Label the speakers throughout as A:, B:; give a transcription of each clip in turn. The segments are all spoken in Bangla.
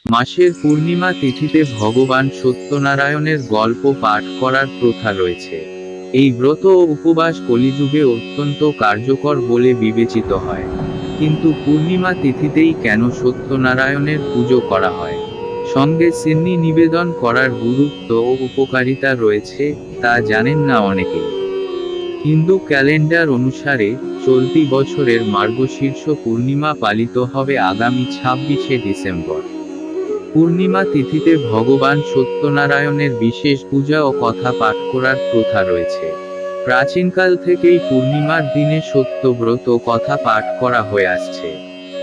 A: মাসের পূর্ণিমা তিথিতে ভগবান সত্যনারায়ণের গল্প পাঠ করার প্রথা রয়েছে। এই ব্রত ও উপবাস কলিযুগে অত্যন্ত কার্যকর বলে বিবেচিত হয়। কিন্তু পূর্ণিমা তিথিতেই কেন সত্যনারায়ণের পুজো করা হয়, সঙ্গে সিন্নি নিবেদন করার গুরুত্ব ও উপকারিতা রয়েছে, তা জানেন না অনেকেই। হিন্দু ক্যালেন্ডার অনুসারে চলতি বছরের মার্গশীর্ষ পূর্ণিমা পালিত হবে আগামী 26শে ডিসেম্বর। পূর্ণিমা তিথিতে ভগবান সত্যনারায়ণের বিশেষ পূজা ও কথা পাঠ করার প্রথা রয়েছে। প্রাচীনকাল থেকেই পূর্ণিমার দিনে সত্যব্রত কথা পাঠ করা হয়ে আসছে।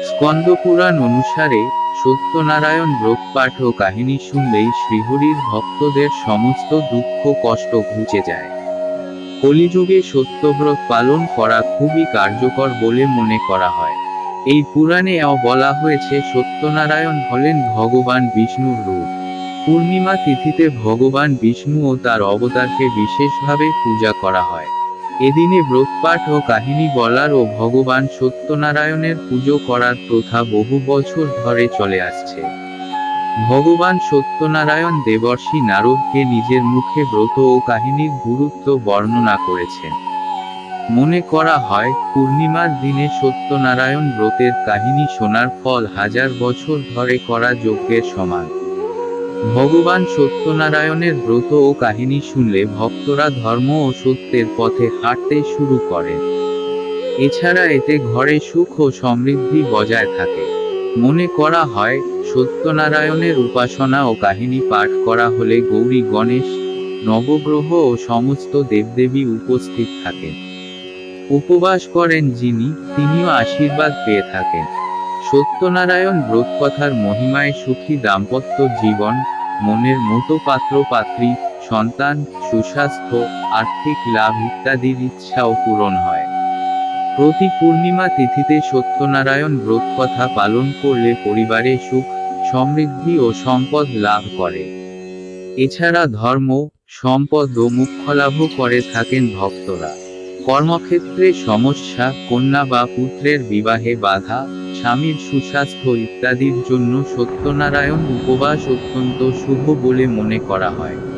A: স্কন্দপুরাণ অনুসারে সত্যনারায়ণ ব্রত পাঠ ও কাহিনী শুনলেই শ্রীহরির ভক্তদের সমস্ত দুঃখ কষ্ট ঘুচে যায়। কলিযুগে সত্যব্রত পালন করা খুবই কার্যকর বলে মনে করা হয়। এই পুরাণেও বলা হয়েছে সত্যনারায়ণ হলেন ভগবান বিষ্ণুর রূপ। পূর্ণিমা তিথিতে ভগবান বিষ্ণু ও তার অবতারকে বিশেষভাবে পূজা করা হয়। এদিনে ব্রতপাঠ ও কাহিনী বলার ও ভগবান সত্যনারায়ণের পুজো করার প্রথা বহু বছর ধরে চলে আসছে। ভগবান সত্যনারায়ণ দেবর্ষি নারদকে নিজের মুখে ব্রত ও কাহিনীর গুরুত্ব বর্ণনা করেছেন। মনে করা হয় পূর্ণিমার দিনে সত্যনারায়ণ ব্রতের কাহিনী শোনার ফল 1000 বছর ধরে করা যজ্ঞের সমান। ভগবান সত্যনারায়ণের ব্রত ও কাহিনী শুনলে ভক্তরা ধর্ম ও সত্যের পথে হাঁটতে শুরু করেন। এছাড়া এতে ঘরে সুখ ও সমৃদ্ধি বজায় থাকে। মনে করা হয় সত্যনারায়ণের উপাসনা ও কাহিনী পাঠ করা হলে গৌরী গণেশ, নবগ্রহ ও সমস্ত দেবদেবী উপস্থিত থাকেন। উপবাস করেন যিনি, তিনিও আশীর্বাদ পেয়ে থাকেন। সত্যনারায়ণ ব্রতকথার মহিমায় সুখী দাম্পত্য জীবন, মনের মতো পাত্র পাত্রী, সন্তান, সুস্বাস্থ্য, আর্থিক লাভ ইত্যাদির ইচ্ছাও পূরণ হয়। প্রতি পূর্ণিমা তিথিতে সত্যনারায়ণ ব্রতকথা পালন করলে পরিবারে সুখ, সমৃদ্ধি ও সম্পদ লাভ করে। এছাড়া ধর্ম, সম্পদ ও মোক্ষলাভও করে থাকেন ভক্তরা। কর্মক্ষেত্রে সমস্যা, কন্যা বা পুত্রের বিবাহে বাধা, স্বামীর সুস্বাস্থ্য ইত্যাদির জন্য সত্যনারায়ণ উপবাস অত্যন্ত শুভ বলে মনে করা হয়।